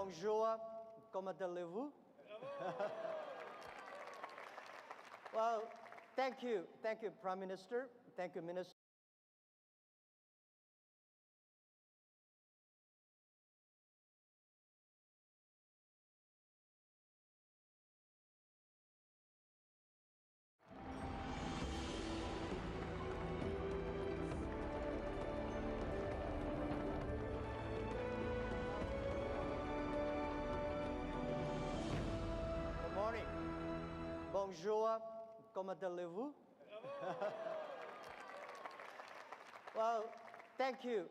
Bonjour, comment allez-vous? Well, thank you, Prime Minister. Thank you, Minister. Good morning. Bonjour, comment allez-vous? Well, thank you,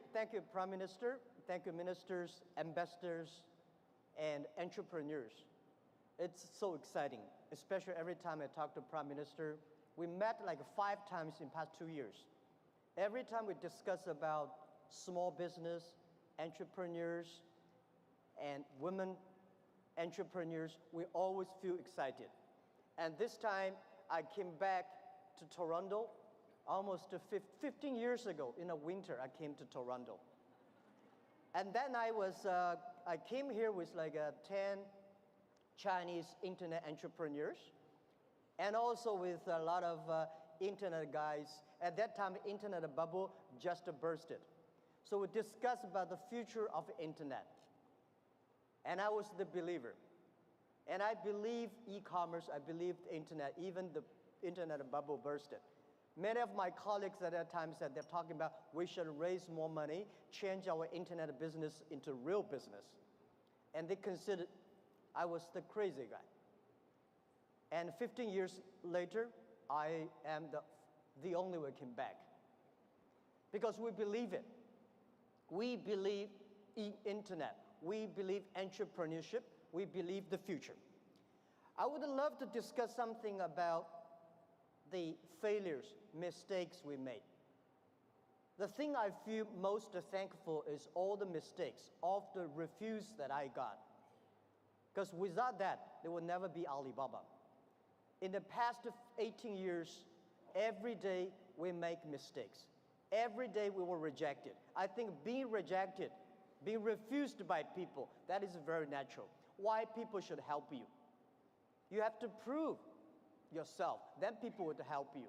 Prime Minister. Thank you, ministers, ambassadors, and entrepreneurs. It's so exciting, especially every time I talk to Prime Minister. We met like 5 times in the past 2 years. Every time we discuss about small business, entrepreneurs, and women entrepreneurs, we always feel excited. And this time, I came back to Toronto almost 15 years ago. In the winter, I came to Toronto. And then I came here with like 10 Chinese internet entrepreneurs, and also with a lot of internet guys. At that time, the internet bubble just bursted. So we discussed about the future of the internet. And I was the believer. And I believe e-commerce, I believe the internet, even the internet bubble bursted. Many of my colleagues at that time said they're talking about we should raise more money, change our internet business into real business. And they considered I was the crazy guy. And 15 years later, I am the only one came back. Because we believe it. We believe in internet. We believe entrepreneurship. We believe the future. I would love to discuss something about the failures, mistakes we made. The thing I feel most thankful is all the mistakes, all the refuse that I got. Because without that, there will never be Alibaba. In the past 18 years, every day we make mistakes. Every day we were rejected. I think being rejected, being refused by people, that is very natural. Why people should help you? You have to prove yourself, then people would help you.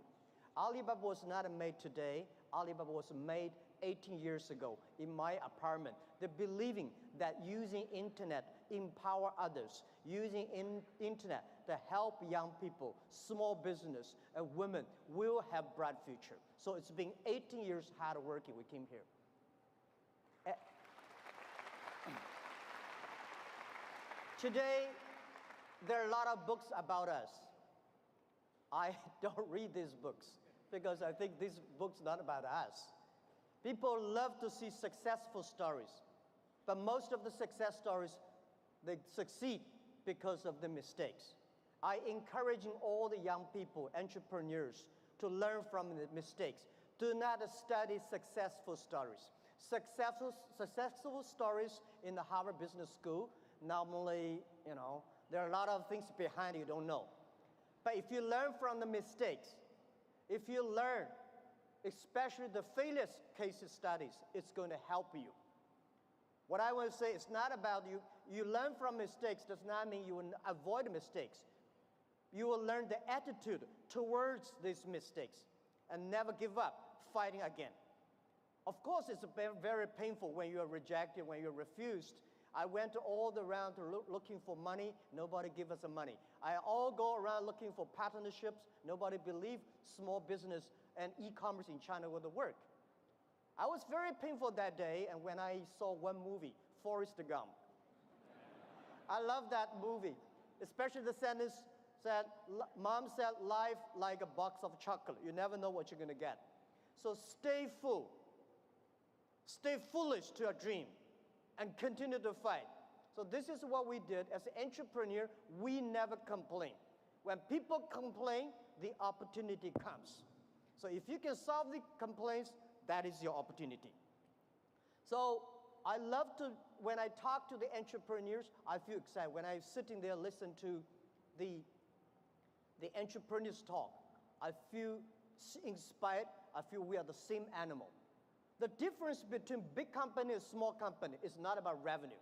Alibaba was not made today. Alibaba was made 18 years ago in my apartment. The believing that using internet empower others, using internet to help young people, small business, and women will have bright future. So it's been 18 years hard working. We came here. Today, there are a lot of books about us. I don't read these books because I think these books are not about us. People love to see successful stories, but most of the success stories, they succeed because of the mistakes. I encourage all the young people, entrepreneurs, to learn from the mistakes. Do not study successful stories. Successful stories in the Harvard Business School, normally, there are a lot of things behind you don't know. But if you learn from the mistakes, if you learn, especially the failure case studies, it's going to help you. What I want to say is not about you. You learn from mistakes does not mean you will avoid mistakes. You will learn the attitude towards these mistakes and never give up, fighting again. Of course, it's very, very painful when you are rejected, when you're refused. I went all around looking for money. Nobody give us the money. I all go around looking for partnerships. Nobody believed small business and e-commerce in China would work. I was very painful that day, and when I saw one movie, Forrest Gump. I love that movie, especially the sentence said, Mom said, life like a box of chocolate. You never know what you're going to get. So stay full. Stay foolish to your dream and continue to fight. So this is what we did. As an entrepreneur, we never complain. When people complain, the opportunity comes. So if you can solve the complaints, that is your opportunity. So I love to, when I talk to the entrepreneurs, I feel excited. When I'm sitting there, listen to the entrepreneurs talk, I feel inspired. I feel we are the same animal. The difference between big company and small company is not about revenue.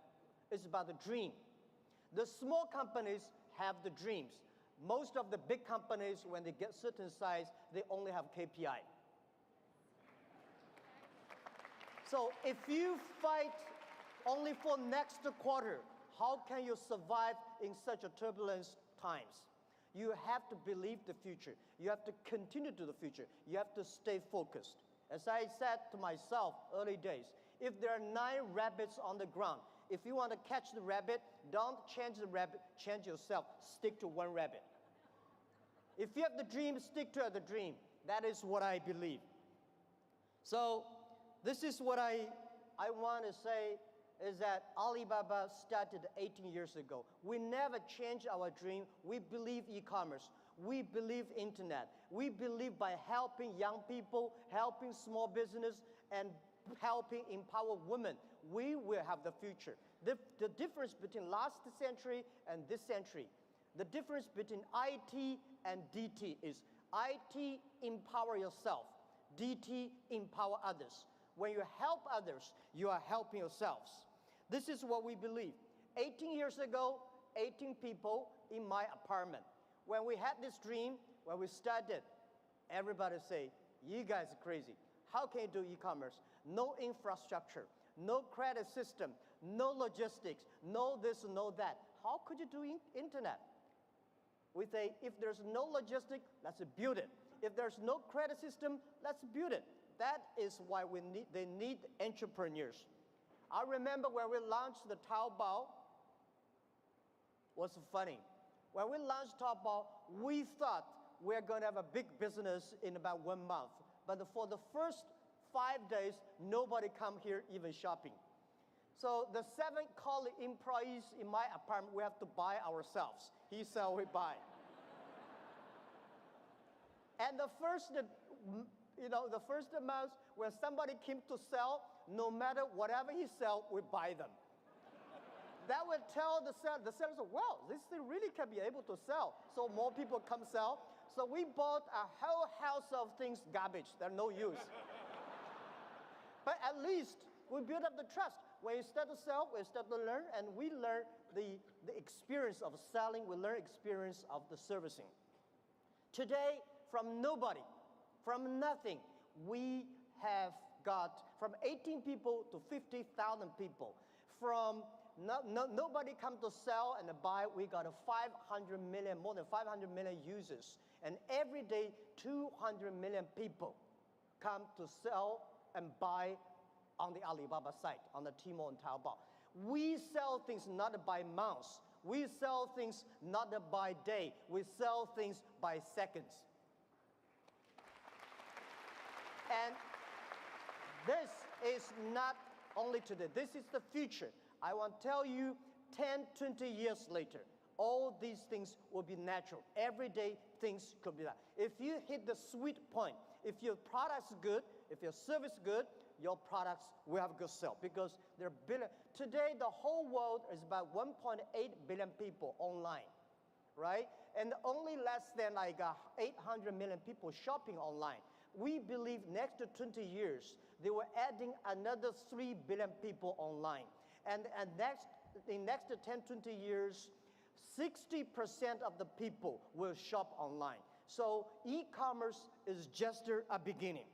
It's about the dream. The small companies have the dreams. Most of the big companies, when they get certain size, they only have KPI. So if you fight only for next quarter, how can you survive in such a turbulent times? You have to believe the future. You have to continue to the future. You have to stay focused. As I said to myself early days, if there are 9 rabbits on the ground, if you want to catch the rabbit, don't change the rabbit, change yourself. Stick to one rabbit. If you have the dream, stick to the dream. That is what I believe. So this is what I want to say is that Alibaba started 18 years ago. We never changed our dream. We believe e-commerce. We believe internet. We believe by helping young people, helping small business, and helping empower women, we will have the future. The difference between last century and this century, the difference between IT and DT is IT, empower yourself. DT, empower others. When you help others, you are helping yourselves. This is what we believe. 18 years ago, 18 people in my apartment. When we had this dream, when we started, everybody say, you guys are crazy. How can you do e-commerce? No infrastructure, no credit system, no logistics, no this, no that. How could you do internet? We say, if there's no logistics, let's build it. If there's no credit system, let's build it. That is why they need entrepreneurs. I remember when we launched the Taobao, was funny. When we launched Taobao, we thought we're going to have a big business in about 1 month. But for the first 5 days, nobody come here even shopping. So the 7 colleague employees in my apartment, we have to buy ourselves. He sell, we buy. And the first month, when somebody came to sell, no matter whatever he sell, we buy them. That would tell the sellers, well, this thing really can be able to sell. So more people come sell. So we bought a whole house of things, garbage, they're no use. But at least we build up the trust. When you start to sell, we start to learn, and we learn the experience of selling, we learn experience of the servicing. Today, from nobody, from nothing, we have got from 18 people to 50,000 people. From nobody come to sell and buy, we got a 500 million, more than 500 million users. And every day, 200 million people come to sell and buy on the Alibaba site, on the Tmall and Taobao. We sell things not by months. We sell things not by day. We sell things by seconds. And this is not only today. This is the future. I want to tell you, 10, 20 years later, all these things will be natural. Every day, things could be that. If you hit the sweet point, if your product's good, if your service good, your products will have a good sale because there are billion. Today, the whole world is about 1.8 billion people online, right? And only less than like 800 million people shopping online. We believe next to 20 years, they were adding another 3 billion people online. And in next 10, 20 years, 60% of the people will shop online. So e-commerce is just a beginning.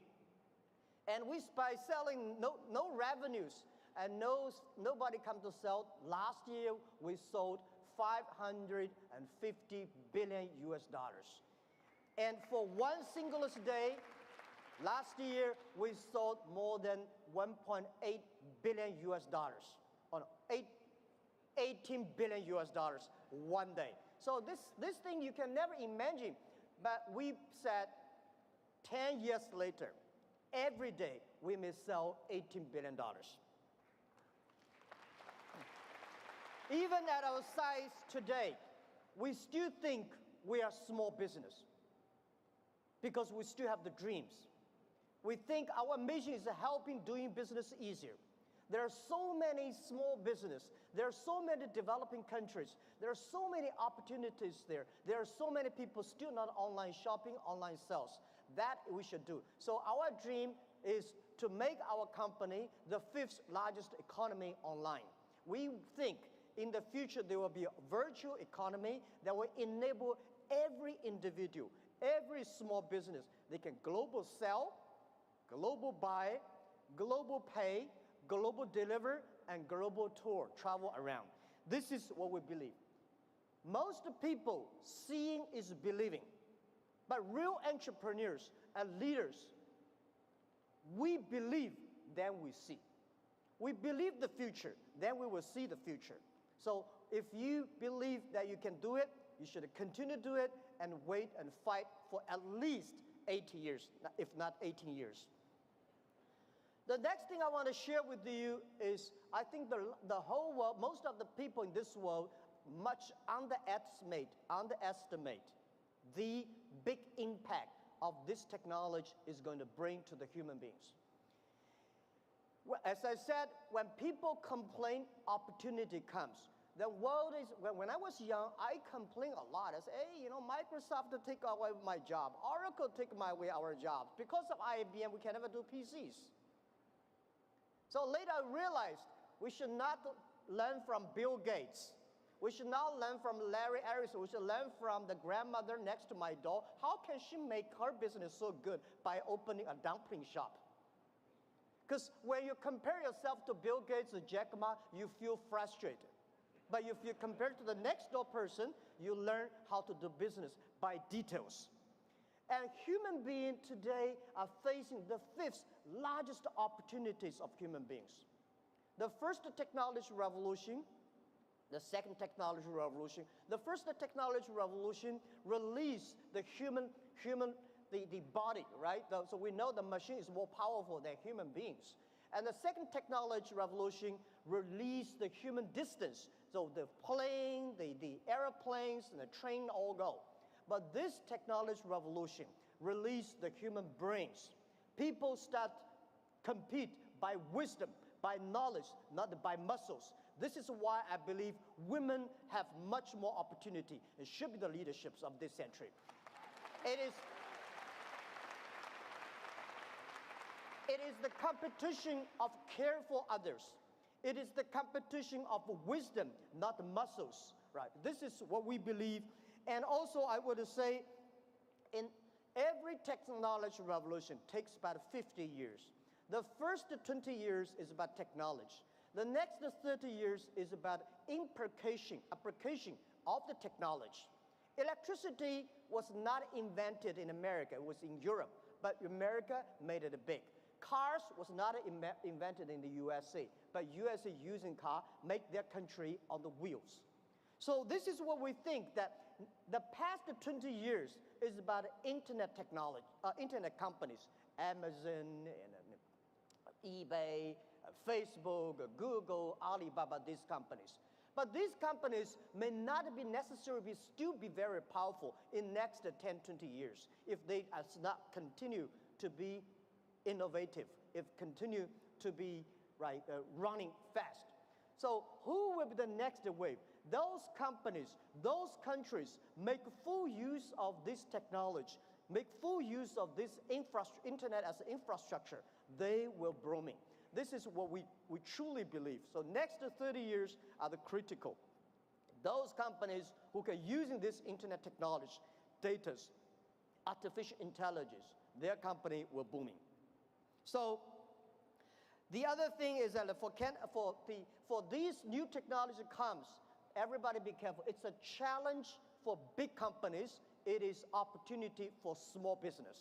And by selling no revenues and nobody come to sell, last year we sold 550 billion US dollars. And for one single day, last year we sold more than 1.8 billion US dollars. 18 billion US dollars one day. So this thing you can never imagine. But we said 10 years later, every day we may sell $18 billion. Even at our size today, we still think we are small business because we still have the dreams. We think our mission is helping doing business easier. There are so many small businesses. There are so many developing countries. There are so many opportunities there. There are so many people still not online shopping, online sales. That we should do. So our dream is to make our company the 5th largest economy online. We think in the future there will be a virtual economy that will enable every individual, every small business, they can global sell, global buy, global pay, global deliver, and global tour, travel around. This is what we believe. Most people, seeing is believing. But real entrepreneurs and leaders, we believe, then we see. We believe the future, then we will see the future. So if you believe that you can do it, you should continue to do it and wait and fight for at least 80 years, if not 18 years. The next thing I want to share with you is I think the whole world, most of the people in this world, much underestimate the big impact of this technology is going to bring to the human beings. Well, as I said, when people complain, opportunity comes. The world is, when I was young, I complained a lot. I said, hey, Microsoft to take away my job. Oracle take away our jobs. Because of IBM, we can never do PCs. So later I realized we should not learn from Bill Gates. We should not learn from Larry Ellison. We should learn from the grandmother next to my door. How can she make her business so good by opening a dumpling shop? Because when you compare yourself to Bill Gates or Jack Ma, you feel frustrated. But if you compare to the next door person, you learn how to do business by details. And human beings today are facing the fifth largest opportunities of human beings. The first technology revolution, the second technology revolution. The first technology revolution released the the body, right? So we know the machine is more powerful than human beings. And the second technology revolution released the human distance. So the plane, the airplanes, and the train all go. But this technology revolution released the human brains. People start compete by wisdom, by knowledge, not by muscles. This is why I believe women have much more opportunity and should be the leaderships of this century. It is the competition of care for others. It is the competition of wisdom, not muscles, right? This is what we believe. And also I would say in every technology revolution takes about 50 years. The first 20 years is about technology. The next 30 years is about application of the technology. Electricity was not invented in America, it was in Europe, but America made it big. Cars was not invented in the USA, but USA using car make their country on the wheels. So this is what we think, that the past 20 years is about internet technology, internet companies, Amazon, and eBay, Facebook, Google, Alibaba, these companies. But these companies may not be necessarily still be very powerful in next 10, 20 years if they not continue to be innovative, if continue to be running fast. So who will be the next wave? Those companies, those countries make full use of this technology, make full use of this internet as infrastructure, they will booming. This is what we truly believe. So next 30 years are the critical. Those companies who can using this internet technology, data, artificial intelligence, their company will booming. So the other thing is that for these new technology comes, everybody be careful. It's a challenge for big companies. It is opportunity for small business.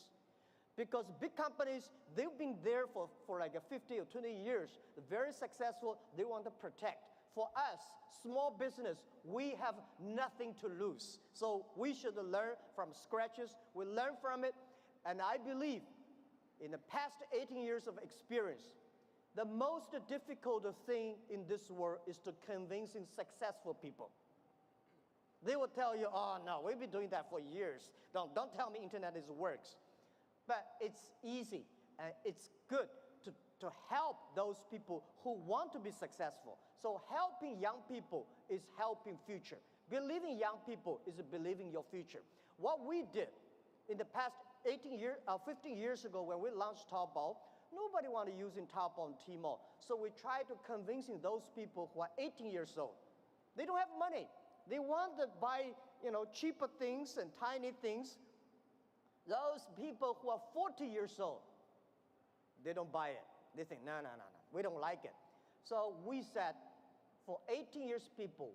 Because big companies, they've been there for like 50 or 20 years, very successful, they want to protect. For us, small business, we have nothing to lose. So we should learn from scratches, we learn from it, and I believe in the past 18 years of experience, the most difficult thing in this world is to convincing successful people. They will tell you, oh no, we've been doing that for years. Don't tell me internet works. But it's easy and it's good to help those people who want to be successful. So helping young people is helping future. Believing young people is believing your future. What we did in the past 15 years ago when we launched Taobao, Nobody want to use in Taobao and Tmall. So we try to convincing those people who are 18 years old. They don't have money. They want to buy, cheaper things and tiny things. Those people who are 40 years old, they don't buy it. They think, no, we don't like it. So we said, for 18 years people,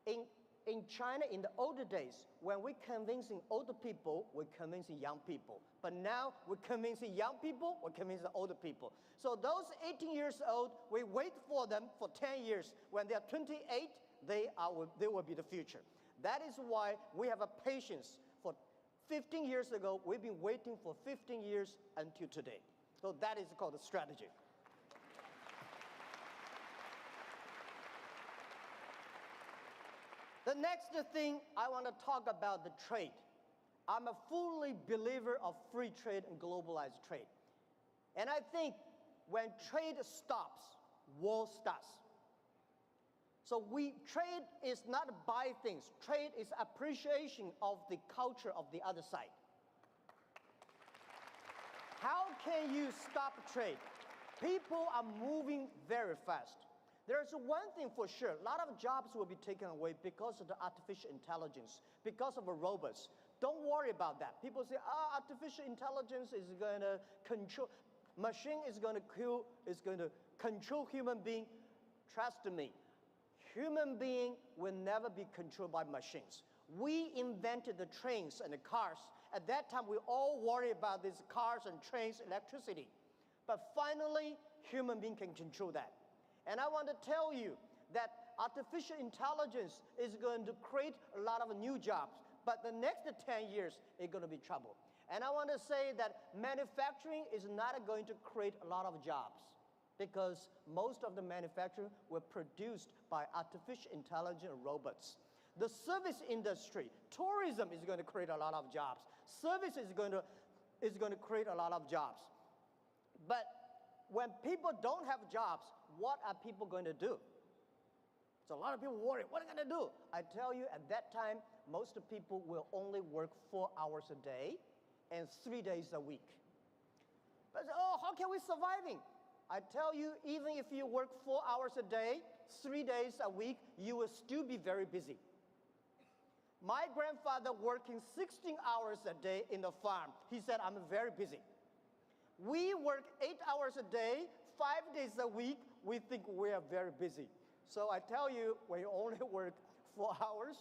in China, in the older days, when we're convincing older people, we're convincing young people. But now we're convincing young people, we're convincing older people. So those 18 years old, we wait for them for 10 years. When they're 28, they will be the future. That is why we have a patience. For 15 years ago, we've been waiting for 15 years until today. So that is called a strategy. The next thing I want to talk about the trade. I'm a fully believer of free trade and globalized trade. And I think when trade stops, war starts. So trade is not buy things. Trade is appreciation of the culture of the other side. How can you stop trade? People are moving very fast. There's one thing for sure, a lot of jobs will be taken away because of the artificial intelligence, because of the robots. Don't worry about that. People say, artificial intelligence is going to control, machine is going to control human being. Trust me, human being will never be controlled by machines. We invented the trains and the cars. At that time, we all worry about these cars and trains, electricity. But finally, human being can control that. And I want to tell you that artificial intelligence is going to create a lot of new jobs. But the next 10 years, it's going to be trouble. And I want to say that manufacturing is not going to create a lot of jobs because most of the manufacturing were produced by artificial intelligent robots. The service industry, tourism is going to create a lot of jobs. Service is going to create a lot of jobs. But when people don't have jobs, what are people going to do? So a lot of people worry, what are they going to do? I tell you, at that time, most people will only work 4 hours a day and 3 days a week. But how can we surviving? I tell you, even if you work 4 hours a day, 3 days a week, you will still be very busy. My grandfather working 16 hours a day in the farm. He said, I'm very busy. We work 8 hours a day, 5 days a week. We think we are very busy. So I tell you, when you only work 4 hours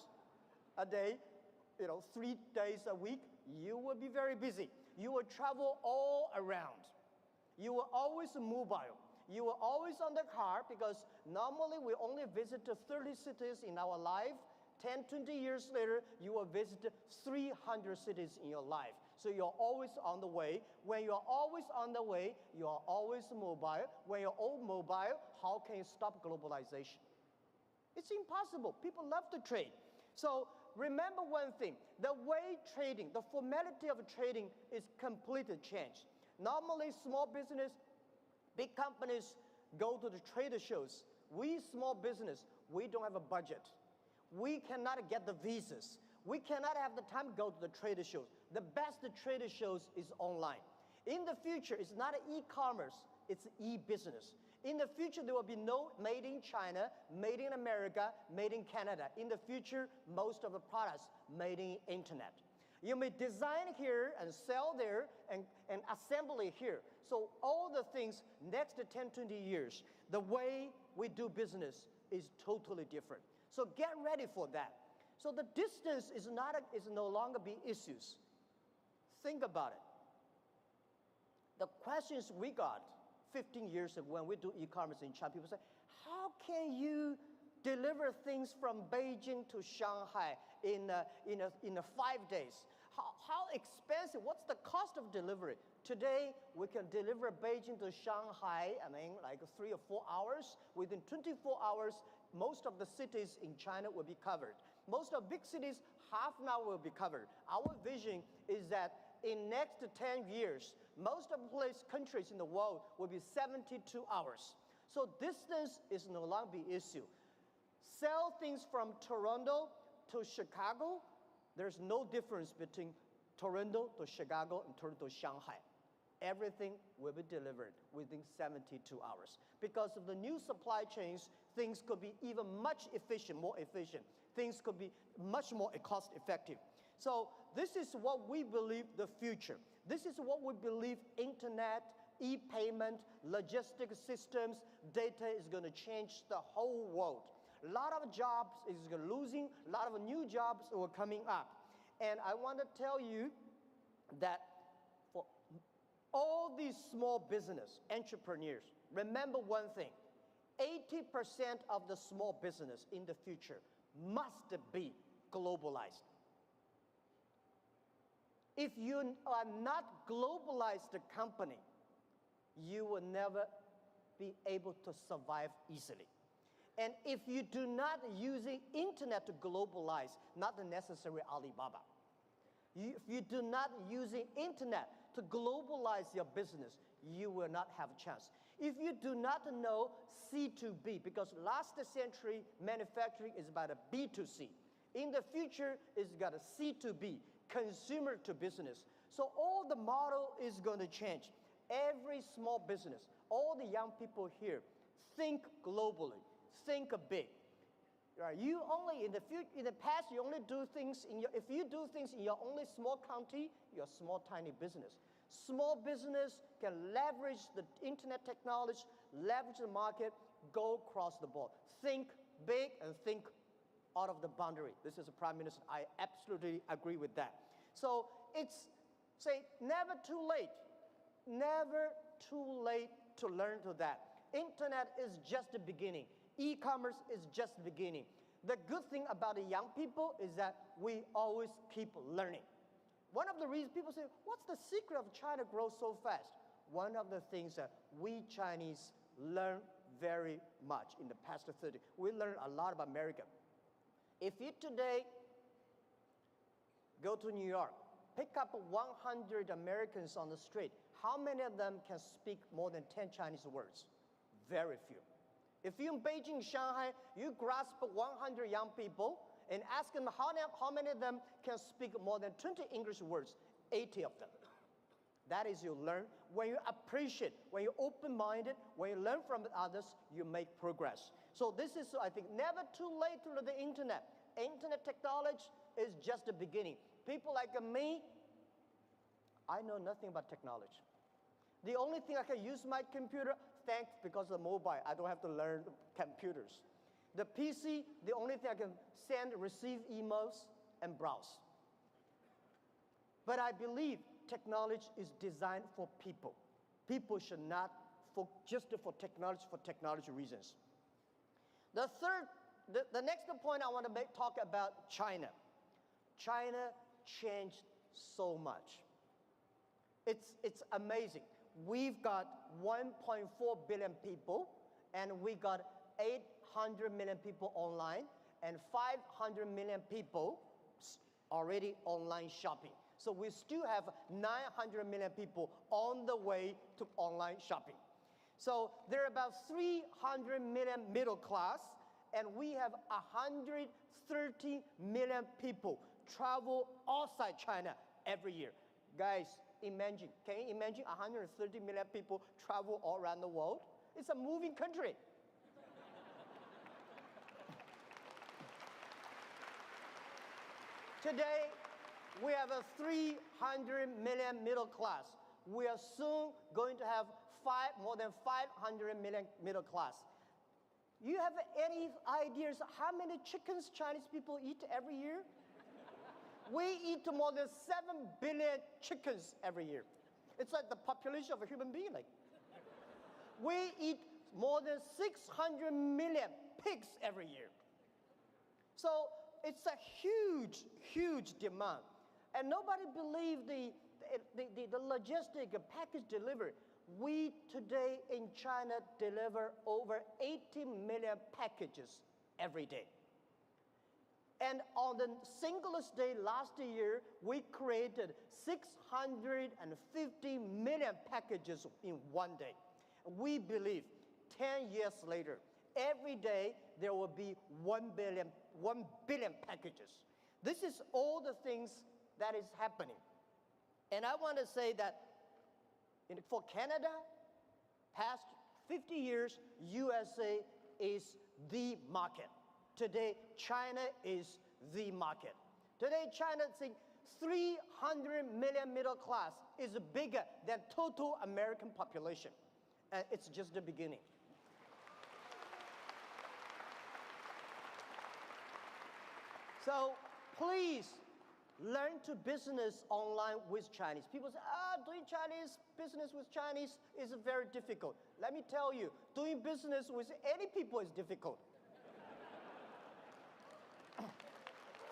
a day, 3 days a week, you will be very busy. You will travel all around. You will always mobile. You will always on the car because normally we only visit 30 cities in our life. 10, 20 years later, you will visit 300 cities in your life. So you're always on the way. When you're always on the way, you are always mobile. When you're all mobile, how can you stop globalization? It's impossible. People love to trade. So remember one thing. The way trading, the formality of trading is completely changed. Normally, small business, big companies go to the trade shows. We, small business, we don't have a budget. We cannot get the visas. We cannot have the time to go to the trade shows. The best trade shows is online. In the future, it's not e-commerce, it's e-business. In the future, there will be no made in China, made in America, made in Canada. In the future, most of the products made in internet. You may design here and sell there and assemble it here. So all the things next to 10, 20 years, the way we do business is totally different. So get ready for that. So the distance is no longer be issues. Think about it. The questions we got 15 years ago when we do e-commerce in China, people say, how can you deliver things from Beijing to Shanghai in 5 days? How expensive? What's the cost of delivery? Today, we can deliver Beijing to Shanghai, like 3 or 4 hours. Within 24 hours, most of the cities in China will be covered. Most of big cities, half an hour will be covered. Our vision is that in next 10 years, most of the countries in the world will be 72 hours. So distance is no longer the issue. Sell things from Toronto to Chicago, there's no difference between Toronto to Chicago and Toronto to Shanghai. everything will be delivered within 72 hours. Because of the new supply chains, things could be even much more efficient. Things could be much more cost effective. So this is what we believe the future. This is what we believe internet, e-payment, logistic systems, data is going to change the whole world. A lot of jobs is losing, a lot of new jobs are coming up. And I want to tell you that for all these small business entrepreneurs, remember one thing, 80% of the small business in the future must be globalized. If you are not globalized company, you will never be able to survive easily. And if you do not use the internet to globalize, not the necessary Alibaba. If you do not use the internet to globalize your business, you will not have a chance. If you do not know C2B, because last century manufacturing is about a B2C. In the future, it's got a C2B, consumer to business. So all the model is going to change. Every small business, all the young people here, think globally, think big. Right? You only in the past you only do things if you do things in your only small county, you're a small tiny business. Small business can leverage the internet technology, leverage the market, go across the board. Think big and think out of the boundary. This is a prime minister. I absolutely agree with that. So it's never too late. Never too late to learn to that. Internet is just the beginning. E-commerce is just the beginning. The good thing about the young people is that we always keep learning. One of the reasons people say, what's the secret of China grow so fast? One of the things that we Chinese learn very much in the past 30. We learn a lot about America. If you today go to New York, pick up 100 Americans on the street, how many of them can speak more than 10 Chinese words? Very few. If you're in Beijing, Shanghai, you grasp 100 young people and ask them how many of them can speak more than 20 English words, 80 of them. That is you learn. When you appreciate, when you're open-minded, when you learn from others, you make progress. So this is, I think, never too late to learn the internet. Internet technology is just the beginning. People like me, I know nothing about technology. The only thing I can use my computer, thanks because of mobile, I don't have to learn computers. The PC, the only thing I can send, receive emails, and browse. But I believe technology is designed for people. People should not just for technology reasons. The next point I want to talk about China. China changed so much. It's amazing. We've got 1.4 billion people, and we got 800 million people online, and 500 million people already online shopping. So we still have 900 million people on the way to online shopping. So there are about 300 million middle class, and we have 130 million people travel outside China every year. Guys, imagine, can you imagine 130 million people travel all around the world? It's a moving country. Today, we have a 300 million middle class. We are soon going to have more than 500 million middle class. You have any ideas how many chickens Chinese people eat every year? We eat more than 7 billion chickens every year. It's like the population of a human being. We eat more than 600 million pigs every year. So it's a huge, huge demand. And nobody believes the logistic package delivery. We today in China deliver over 80 million packages every day. And on the singlest day last year, we created 650 million packages in one day. We believe 10 years later, every day there will be 1 billion packages. This is all the things that is happening. And I want to say that For Canada, past 50 years, USA is the market. Today, China is the market. Today, China, 300 million middle class is bigger than total American population. And it's just the beginning. So please learn to business online with Chinese. People say, doing Chinese business with Chinese is very difficult. Let me tell you, doing business with any people is difficult.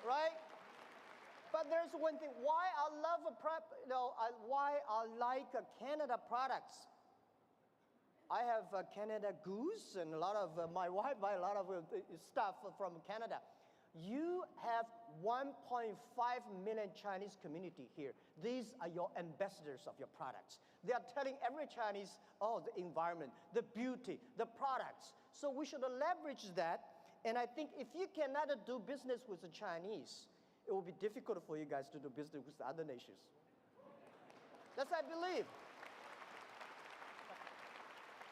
Right? But there's one thing, why I love why I like Canada products. I have Canada Goose, and a lot of my wife buy a lot of stuff from Canada. You have 1.5 million Chinese community here. These are your ambassadors of your products. They are telling every Chinese, the environment, the beauty, the products. So we should leverage that. And I think if you cannot do business with the Chinese, it will be difficult for you guys to do business with other nations. That's what I believe.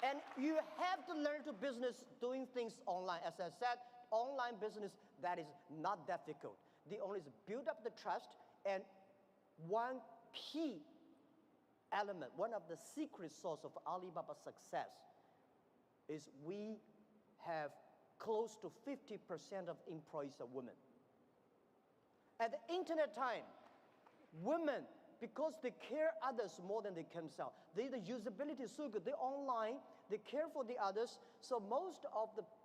And you have to learn to business doing things online. As I said, online business, that is not difficult. The only is build up the trust, and one key element, one of the secret source of Alibaba's success is we have close to 50% of employees are women. At the internet time, women, because they care others more than they care themselves, the usability is so good, they're online, they care for the others, so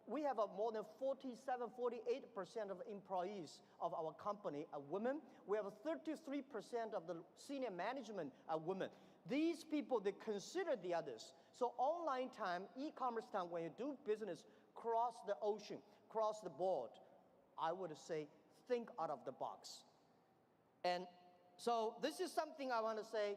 we have more than 47, 48% of employees of our company are women. We have 33% of the senior management are women. These people, they consider the others. So online time, e-commerce time, when you do business cross the ocean, cross the board, I would say, think out of the box. And so this is something I want to say,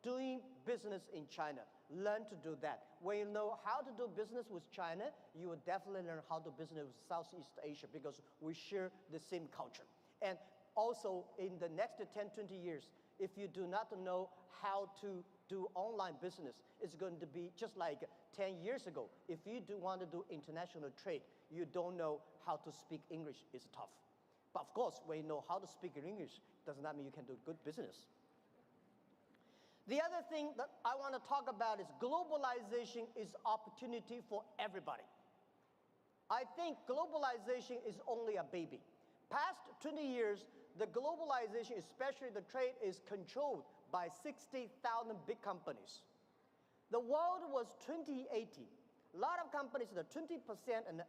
doing business in China. Learn to do that. When you know how to do business with China, you will definitely learn how to do business with Southeast Asia, because we share the same culture. And also, in the next 10, 20 years, if you do not know how to do online business, it's going to be just like 10 years ago. If you do want to do international trade, you don't know how to speak English, it's tough. But of course, when you know how to speak English, does not mean you can do good business. The other thing that I want to talk about is globalization is opportunity for everybody. I think globalization is only a baby. Past 20 years, the globalization, especially the trade, is controlled by 60,000 big companies. The world was 2080. A lot of companies, the 20%, and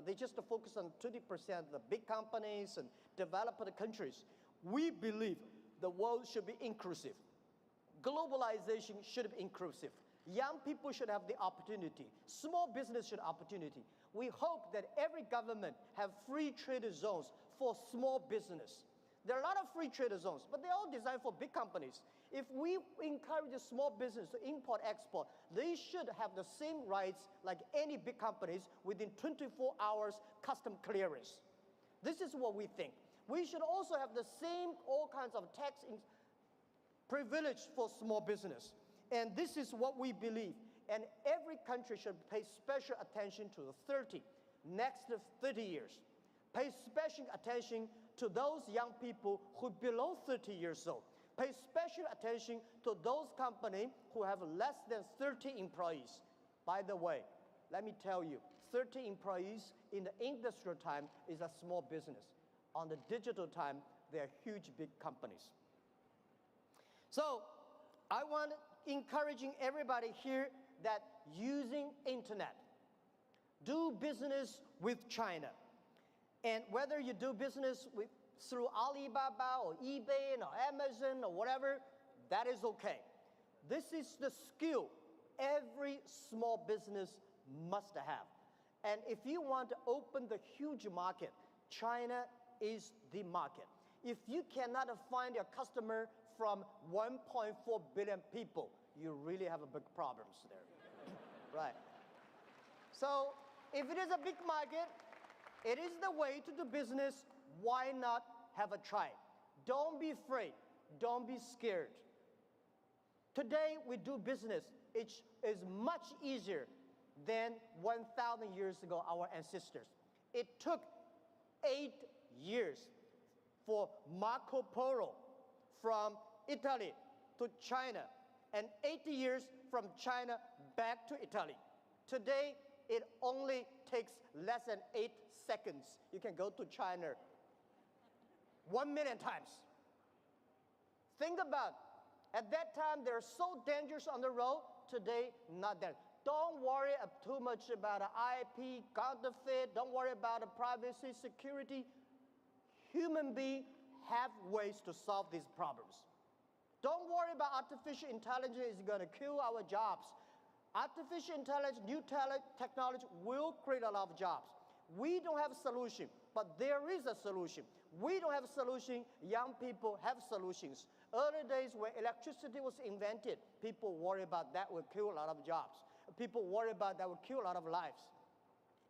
they just focus on 20% of the big companies and developed countries. We believe the world should be inclusive. Globalization should be inclusive. Young people should have the opportunity. Small business should have opportunity. We hope that every government have free trade zones for small business. There are a lot of free trade zones, but they're all designed for big companies. If we encourage a small business to import, export, they should have the same rights like any big companies within 24 hours custom clearance. This is what we think. We should also have the same all kinds of tax privilege for small business. And this is what we believe. And every country should pay special attention to the next 30 years. Pay special attention to those young people who are below 30 years old. Pay special attention to those companies who have less than 30 employees. By the way, let me tell you, 30 employees in the industrial time is a small business. On the digital time, they are huge, big companies. So I want encouraging everybody here that using internet, do business with China. And whether you do business through Alibaba or eBay or Amazon or whatever, that is okay. This is the skill every small business must have. And if you want to open the huge market, China is the market. If you cannot find a customer from 1.4 billion people, you really have a big problems there. Right. So if it is a big market, it is the way to do business. Why not have a try? Don't be afraid. Don't be scared. Today, we do business. It is much easier than 1,000 years ago, our ancestors. It took 8 years for Marco Polo from Italy to China, and 80 years from China back to Italy. Today, it only takes less than 8 seconds. You can go to China 1 million times. Think about, at that time, they're so dangerous on the road. Today, not that. Don't worry too much about IP, counterfeit. Don't worry about privacy, security. Human beings have ways to solve these problems. Don't worry about artificial intelligence is going to kill our jobs. Artificial intelligence, new technology will create a lot of jobs. We don't have a solution, but there is a solution. We don't have a solution. Young people have solutions. Early days when electricity was invented, people worry about that will kill a lot of jobs. People worry about that will kill a lot of lives.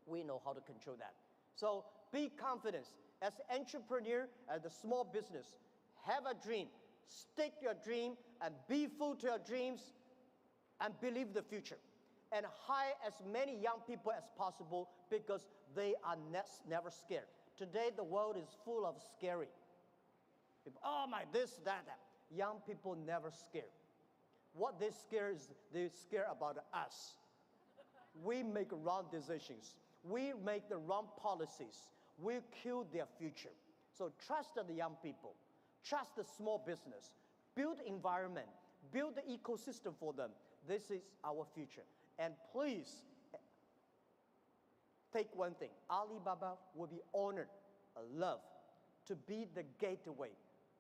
We know how to control that. So be confident. As an entrepreneur, as a small business, have a dream. Stick your dream and be full to your dreams and believe the future. And hire as many young people as possible because they are never scared. Today, the world is full of scary people. Oh my, this, that. Young people never scared. What they scare is they scare about us. We make wrong decisions. We make the wrong policies. We kill their future. So trust the young people. Trust the small business. Build environment. Build the ecosystem for them. This is our future. And please, take one thing. Alibaba will be honored, loved, to be the gateway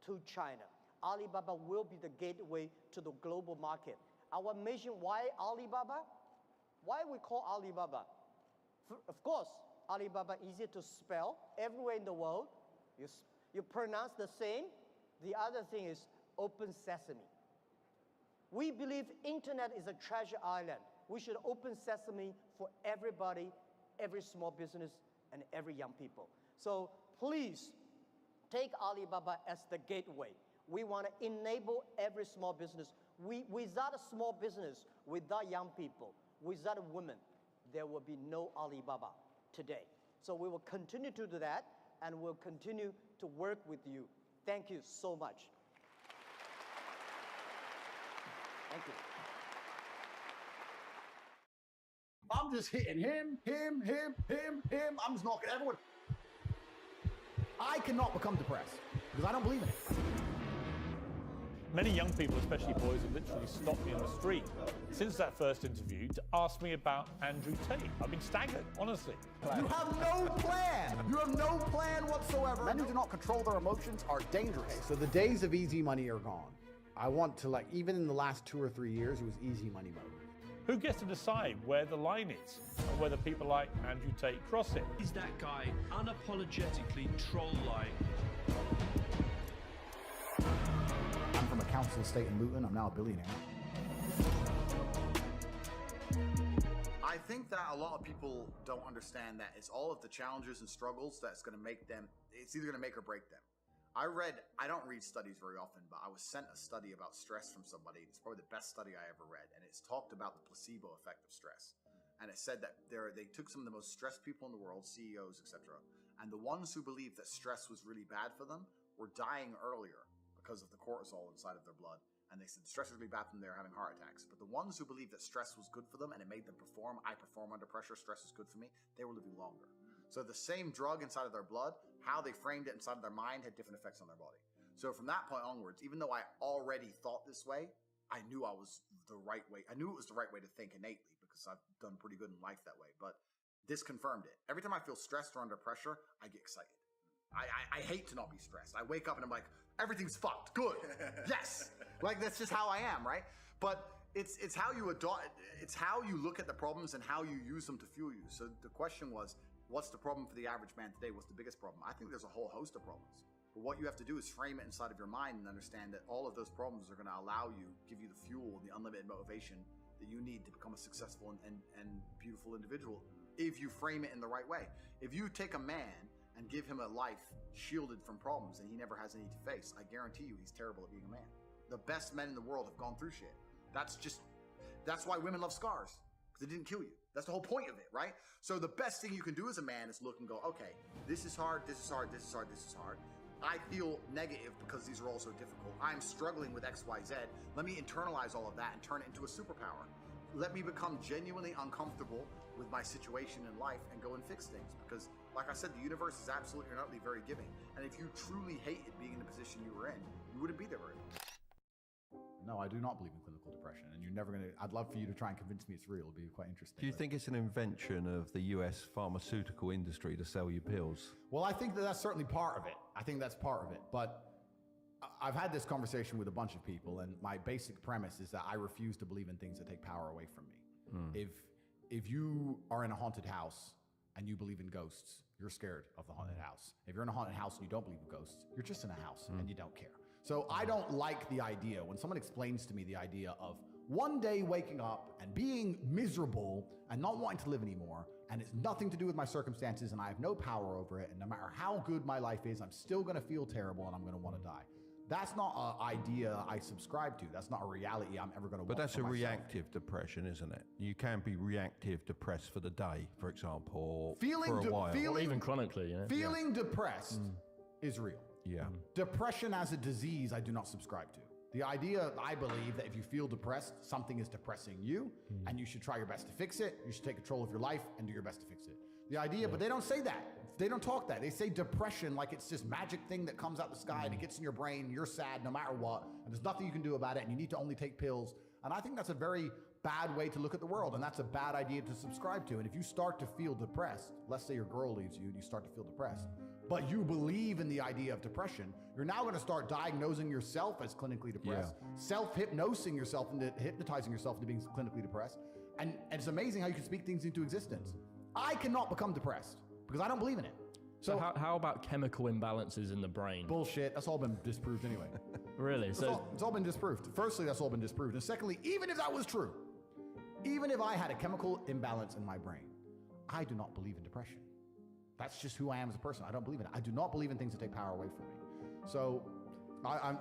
to China. Alibaba will be the gateway to the global market. Our mission, why Alibaba? Why we call Alibaba? Of course, Alibaba easier to spell everywhere in the world. You pronounce the same. The other thing is open sesame. We believe internet is a treasure island. We should open sesame for everybody, every small business, and every young people. So please take Alibaba as the gateway. We want to enable every small business. Without a small business, without young people, without women, there will be no Alibaba today. So we will continue to do that, and we'll continue to work with you. Thank you so much. Thank you. I'm just hitting him. I'm just knocking everyone. I cannot become depressed because I don't believe in it. Many young people, especially boys, have literally stopped me in the street since that first interview to ask me about Andrew Tate. I've been staggered, honestly. You have no plan. You have no plan whatsoever. Men who do not control their emotions are dangerous. Okay, so the days of easy money are gone. I want to, even in the last 2 or 3 years, it was easy money mode. Who gets to decide where the line is and whether people like Andrew Tate cross it? Is that guy unapologetically troll-like? I'm from a council estate in Luton. I'm now a billionaire. I think that a lot of people don't understand that it's all of the challenges and struggles that's going to make them, it's either going to make or break them. I don't read studies very often, but I was sent a study about stress from somebody. It's probably the best study I ever read. And it's talked about the placebo effect of stress. And it said that they took some of the most stressed people in the world, CEOs, etc. And the ones who believed that stress was really bad for them were dying earlier because of the cortisol inside of their blood. And they said stress is really bad for them, they were having heart attacks. But the ones who believed that stress was good for them and it made them perform, I perform under pressure, stress is good for me, they were living longer. So the same drug inside of their blood, how they framed it inside of their mind had different effects on their body. So from that point onwards, even though I already thought this way, I knew I was the right way. I knew it was the right way to think innately because I've done pretty good in life that way. But this confirmed it. Every time I feel stressed or under pressure, I get excited. I hate to not be stressed. I wake up and I'm like, everything's fucked. Good. Yes. That's just how I am, right? But it's how you adopt. It's how you look at the problems and how you use them to fuel you. So the question was, what's the problem for the average man today? What's the biggest problem? I think there's a whole host of problems. But what you have to do is frame it inside of your mind and understand that all of those problems are going to allow you, give you the fuel, the unlimited motivation that you need to become a successful and beautiful individual if you frame it in the right way. If you take a man and give him a life shielded from problems and he never has any to face, I guarantee you he's terrible at being a man. The best men in the world have gone through shit. That's why women love scars, because it didn't kill you. That's the whole point of it, right? So the best thing you can do as a man is look and go, okay, this is hard, this is hard, this is hard, this is hard. I feel negative because these are all so difficult. I'm struggling with X, Y, Z. Let me internalize all of that and turn it into a superpower. Let me become genuinely uncomfortable with my situation in life and go and fix things. Because, like I said, the universe is absolutely and utterly very giving. And if you truly hated being in the position you were in, you wouldn't be there very long. No, I do not believe in clinical depression, and you're never going to. I'd love for you to try and convince me it's real. It'll be quite interesting. Do you think it's an invention of the US pharmaceutical industry to sell you pills? Well, I think that that's certainly part of it. I think that's part of it. But I've had this conversation with a bunch of people, and my basic premise is that I refuse to believe in things that take power away from me. If you are in a haunted house and you believe in ghosts, you're scared of the haunted house. If you're in a haunted house and you don't believe in ghosts, you're just in a house and you don't care. So I don't like the idea when someone explains to me the idea of one day waking up and being miserable and not wanting to live anymore, and it's nothing to do with my circumstances and I have no power over it, and no matter how good my life is, I'm still gonna feel terrible and I'm gonna wanna die. That's not an idea I subscribe to. That's not a reality I'm ever gonna want. But that's for a myself. reactive depression, isn't it? You can be reactive depressed for the day, for example, Feeling for a while. Or even chronically, you know? Feeling depressed is real. Yeah. Depression as a disease, I do not subscribe to. The idea, I believe, that if you feel depressed, something is depressing you, and you should try your best to fix it. You should take control of your life and do your best to fix it. The idea, but they don't say that. They don't talk that. They say depression like it's this magic thing that comes out the sky and it gets in your brain, you're sad no matter what, and there's nothing you can do about it, and you need to only take pills. And I think that's a very bad way to look at the world, and that's a bad idea to subscribe to. And if you start to feel depressed, let's say your girl leaves you and you start to feel depressed, but you believe in the idea of depression, you're now going to start diagnosing yourself as clinically depressed, self-hypnosing yourself into hypnotizing yourself into being clinically depressed. And it's amazing how you can speak things into existence. I cannot become depressed because I don't believe in it. So how about chemical imbalances in the brain? Bullshit. That's all been disproved anyway. Really? It's all been disproved. Firstly, that's all been disproved. And secondly, even if that was true, even if I had a chemical imbalance in my brain, I do not believe in depression. That's just who I am as a person. I don't believe in it. I do not believe in things that take power away from me. So,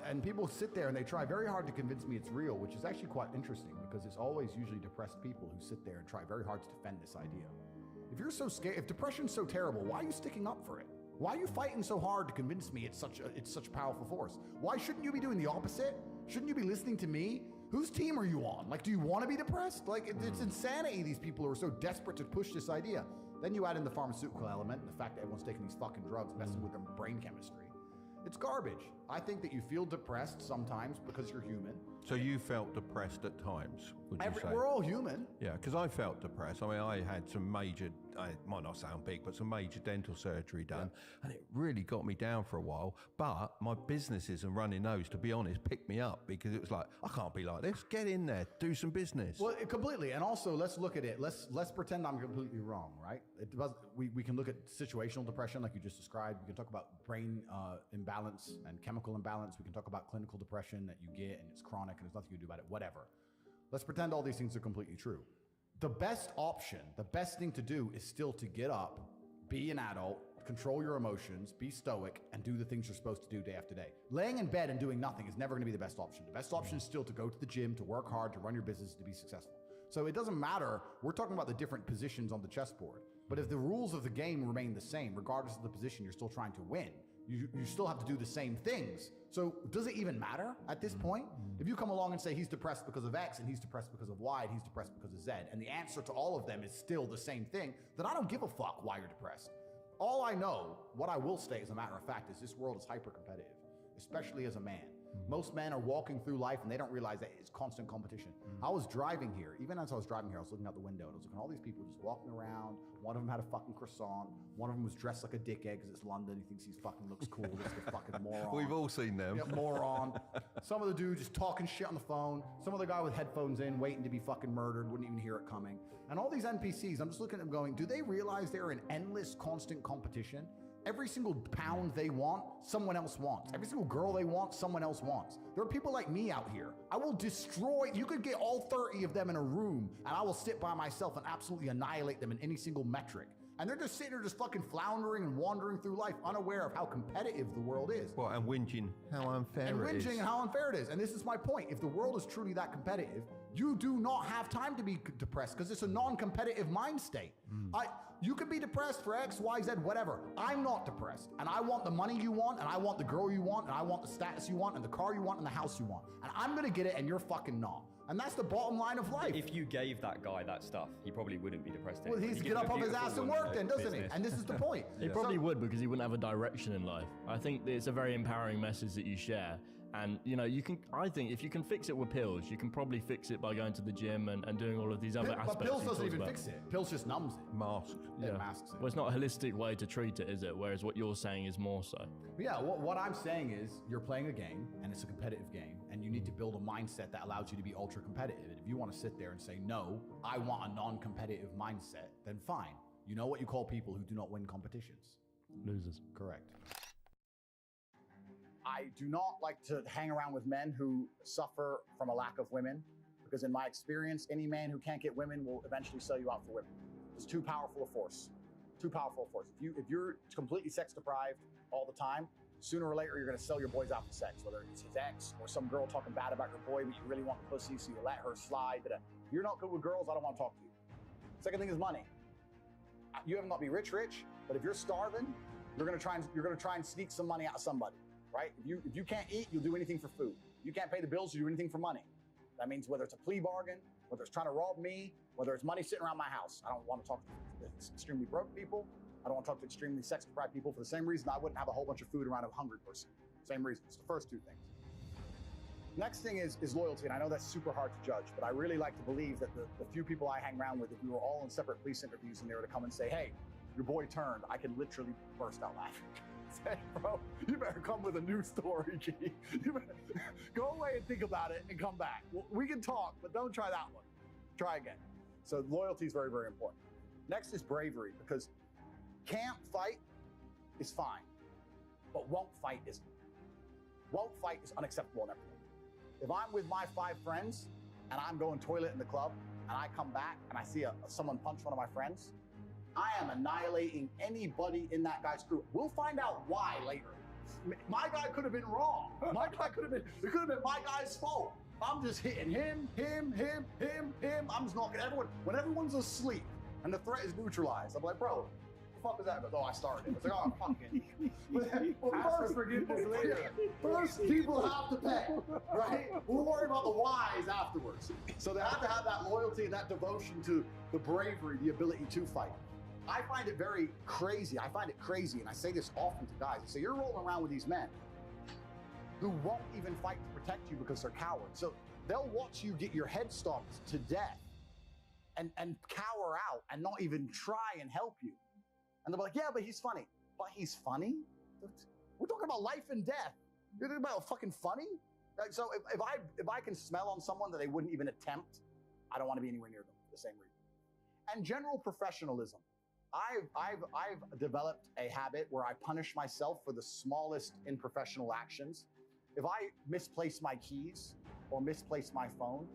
and people sit there and they try very hard to convince me it's real, which is actually quite interesting because it's always usually depressed people who sit there and try very hard to defend this idea. If you're so scared, if depression's so terrible, why are you sticking up for it? Why are you fighting so hard to convince me it's such a powerful force? Why shouldn't you be doing the opposite? Shouldn't you be listening to me? Whose team are you on? Like, do you want to be depressed? Like, it's insanity, these people who are so desperate to push this idea. Then you add in the pharmaceutical element, and the fact that everyone's taking these fucking drugs, messing with their brain chemistry. It's garbage. I think that you feel depressed sometimes because you're human. So you felt depressed at times, would you say? We're all human. Yeah, because I felt depressed. I mean, I had some major, it might not sound big, but some major dental surgery done, and it really got me down for a while. But my businesses and running those, to be honest, picked me up because it was like, I can't be like this. Get in there, do some business. Well, completely. And also, let's look at it. Let's pretend I'm completely wrong, right? We can look at situational depression like you just described. We can talk about brain imbalance and chemical imbalance. We can talk about clinical depression that you get and it's chronic and there's nothing you can do about it, whatever. Let's pretend all these things are completely true. The best option, the best thing to do is still to get up, be an adult, control your emotions, be stoic, and do the things you're supposed to do day after day. Laying in bed and doing nothing is never going to be the best option. The best option is still to go to the gym, to work hard, to run your business, to be successful. So it doesn't matter. We're talking about the different positions on the chessboard. But if the rules of the game remain the same, regardless of the position you're still trying to win, you still have to do the same things. So does it even matter at this point? If you come along and say he's depressed because of X and he's depressed because of Y and he's depressed because of Z, and the answer to all of them is still the same thing, then I don't give a fuck why you're depressed. All I know, what I will state as a matter of fact, is this world is hyper-competitive, especially as a man. Most men are walking through life and they don't realize that it's constant competition. I was driving here. Even as I was driving here, I was looking out the window and I was looking at all these people just walking around. One of them had a fucking croissant. One of them was dressed like a dickhead because it's London. He thinks he fucking looks cool. This is a fucking moron. We've all seen them. Yeah, moron. Some of the dude just talking shit on the phone. Some other guy with headphones in, waiting to be fucking murdered, wouldn't even hear it coming. And all these NPCs, I'm just looking at them going, do they realize they're in endless, constant competition? Every single pound they want, someone else wants. Every single girl they want, someone else wants. There are people like me out here. I will destroy, you could get all 30 of them in a room and I will sit by myself and absolutely annihilate them in any single metric. And they're just sitting there just fucking floundering and wandering through life unaware of how competitive the world is. Well, and whinging how unfair it is. And whinging and how unfair it is. And this is my point. If the world is truly that competitive, You do not have time to be depressed because it's a non-competitive mind state. You could be depressed for X, Y, Z, whatever. I'm not depressed. And I want the money you want, and I want the girl you want, and I want the status you want, and the car you want, and the house you want. And I'm gonna get it, and you're fucking not. And that's the bottom line of life. If you gave that guy that stuff, he probably wouldn't be depressed Well, anyway. he's You get give him up a off his beautiful ass and woman, work then, doesn't he? business. And this is the point. He probably would because he wouldn't have a direction in life. I think it's a very empowering message that you share. And you know, I think if you can fix it with pills, you can probably fix it by going to the gym and doing all of these other aspects. But pills he doesn't talks even about. fix it. Pills just numbs it. Mask. It masks it. Well, it's not a holistic way to treat it, is it? Whereas what you're saying is more so. Yeah, what I'm saying is you're playing a game, and it's a competitive game, and you need to build a mindset that allows you to be ultra competitive. And if you want to sit there and say, no, I want a non-competitive mindset, then fine. You know what you call people who do not win competitions? Losers. Correct. I do not like to hang around with men who suffer from a lack of women, because in my experience, any man who can't get women will eventually sell you out for women. It's too powerful a force. Too powerful a force. If you're completely sex deprived all the time, sooner or later you're going to sell your boys out for sex, whether it's his ex or some girl talking bad about your boy, but you really want the pussy, so you let her slide. If you're not good with girls, I don't want to talk to you. Second thing is money. You have not be rich, but if you're starving, you're going to try and sneak some money out of somebody. Right? If you can't eat, you'll do anything for food. You can't pay the bills, you do anything for money. That means whether it's a plea bargain, whether it's trying to rob me, whether it's money sitting around my house. I don't want to talk to extremely broke people. I don't want to talk to extremely sex deprived people for the same reason I wouldn't have a whole bunch of food around a hungry person. Same reason. It's the first two things. Next thing is loyalty, and I know that's super hard to judge, but I really like to believe that the few people I hang around with, if we were all in separate police interviews and they were to come and say, hey, your boy turned, I could literally burst out laughing. Say, bro, you better come with a new story, G. You better go away and think about it and come back. We can talk, but don't try that one. Try again. So loyalty is very, very important. Next is bravery, because can't fight is fine, but won't fight isn't. Won't fight is unacceptable in everything. If I'm with my 5 friends and I'm going toilet in the club and I come back and I see someone punch one of my friends, I am annihilating anybody in that guy's crew. We'll find out why later. My guy could have been wrong. It could have been my guy's fault. I'm just hitting him. I'm just knocking everyone. When everyone's asleep and the threat is neutralized, I'm like, bro, the fuck is that? Oh, I started. It's like, oh, fucking. Well, first, people have to pay, right? We'll worry about the whys afterwards. So they have to have that loyalty and that devotion to the bravery, the ability to fight. I find it very crazy. I find it crazy, and I say this often to guys. I say, you're rolling around with these men who won't even fight to protect you because they're cowards. So they'll watch you get your head stomped to death and cower out and not even try and help you. And they're like, yeah, but he's funny. But he's funny? We're talking about life and death. You're talking about fucking funny? So if I can smell on someone that they wouldn't even attempt, I don't want to be anywhere near them for the same reason. And general professionalism. I've developed a habit where I punish myself for the smallest unprofessional actions. If I misplace my keys or misplace my phone,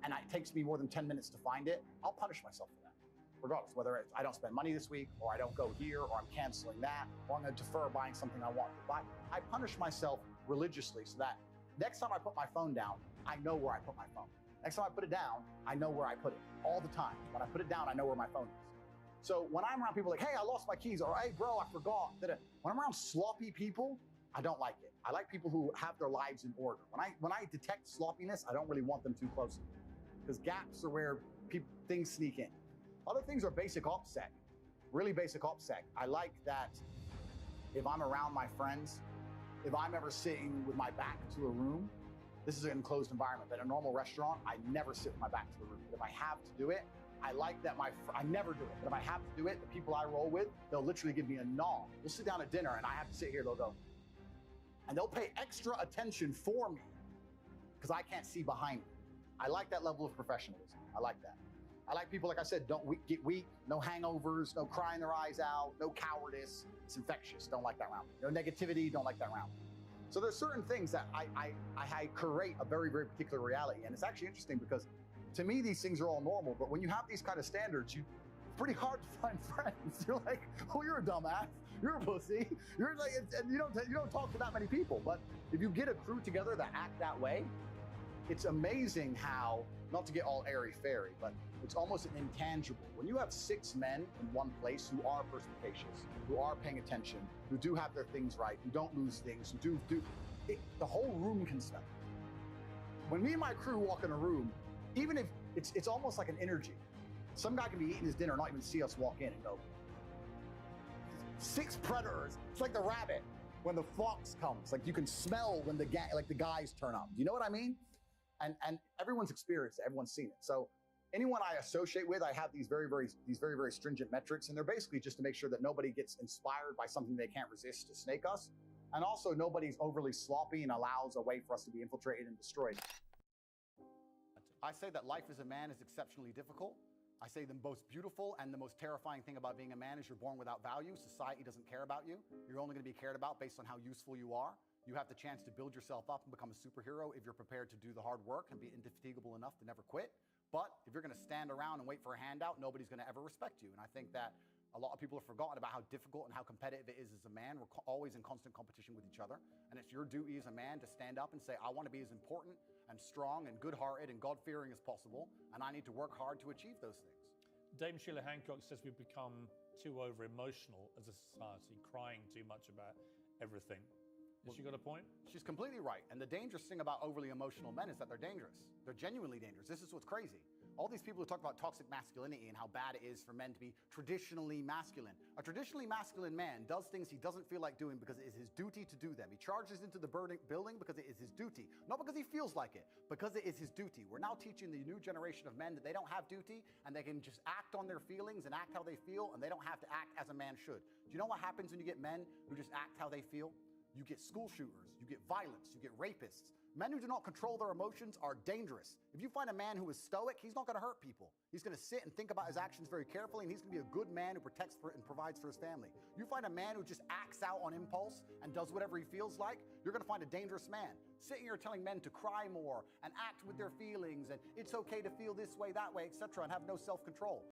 and it takes me more than 10 minutes to find it, I'll punish myself for that. Regardless, whether it's I don't spend money this week, or I don't go here, or I'm canceling that, or I'm going to defer buying something I want. I punish myself religiously so that next time I put my phone down, I know where I put my phone. Next time I put it down, I know where I put it. All the time. When I put it down, I know where my phone is. So when I'm around people like, hey, I lost my keys, or hey, bro, I forgot. When I'm around sloppy people, I don't like it. I like people who have their lives in order. When I detect sloppiness, I don't really want them too close to me, because gaps are where things sneak in. Other things are basic OPSEC, really basic OPSEC. I like that if I'm around my friends, if I'm ever sitting with my back to a room, this is an enclosed environment, but in a normal restaurant, I never sit with my back to the room. But if I have to do it, I like that I never do it, but if I have to do it, the people I roll with, they'll literally give me a nod. We'll sit down at dinner and I have to sit here, they'll go. And they'll pay extra attention for me because I can't see behind me. I like that level of professionalism. I like that. I like people, like I said, don't get weak, no hangovers, no crying their eyes out, no cowardice. It's infectious, don't like that around me. No negativity, don't like that around me. So there's certain things that I create a very, very particular reality. And it's actually interesting because to me, these things are all normal, but when you have these kind of standards, it's pretty hard to find friends. You're like, oh, you're a dumbass, you're a pussy, you're like, and you don't talk to that many people. But if you get a crew together that act that way, it's amazing how not to get all airy-fairy, but it's almost an intangible. When you have 6 men in one place who are perspicacious, who are paying attention, who do have their things right, who don't lose things, who do the whole room can smell. When me and my crew walk in a room, even if it's almost like an energy. Some guy can be eating his dinner, not even see us walk in and go, 6 predators. It's like the rabbit when the fox comes. Like you can smell when the guys turn up. Do you know what I mean? And everyone's experienced it, everyone's seen it. So anyone I associate with, I have these very, very stringent metrics, and they're basically just to make sure that nobody gets inspired by something they can't resist to snake us. And also nobody's overly sloppy and allows a way for us to be infiltrated and destroyed. I say that life as a man is exceptionally difficult. I say the most beautiful and the most terrifying thing about being a man is you're born without value. Society doesn't care about you. You're only going to be cared about based on how useful you are. You have the chance to build yourself up and become a superhero if you're prepared to do the hard work and be indefatigable enough to never quit. But if you're going to stand around and wait for a handout, nobody's going to ever respect you. And I think that a lot of people have forgotten about how difficult and how competitive it is as a man. We're always in constant competition with each other. And it's your duty as a man to stand up and say, I want to be as important and strong and good-hearted and God-fearing as possible. And I need to work hard to achieve those things. Dame Sheila Hancock says we've become too over-emotional as a society, crying too much about everything. Has she got a point? She's completely right. And the dangerous thing about overly emotional men is that they're dangerous. They're genuinely dangerous. This is what's crazy. All these people who talk about toxic masculinity and how bad it is for men to be traditionally masculine. A traditionally masculine man does things he doesn't feel like doing because it is his duty to do them. He charges into the building because it is his duty. Not because he feels like it, because it is his duty. We're now teaching the new generation of men that they don't have duty and they can just act on their feelings and act how they feel, and they don't have to act as a man should. Do you know what happens when you get men who just act how they feel? You get school shooters, you get violence, you get rapists. Men who do not control their emotions are dangerous. If you find a man who is stoic, he's not going to hurt people. He's going to sit and think about his actions very carefully, and he's going to be a good man who protects and provides for his family. You find a man who just acts out on impulse and does whatever he feels like, you're going to find a dangerous man. Sitting here telling men to cry more and act with their feelings, and it's okay to feel this way, that way, etc., and have no self-control.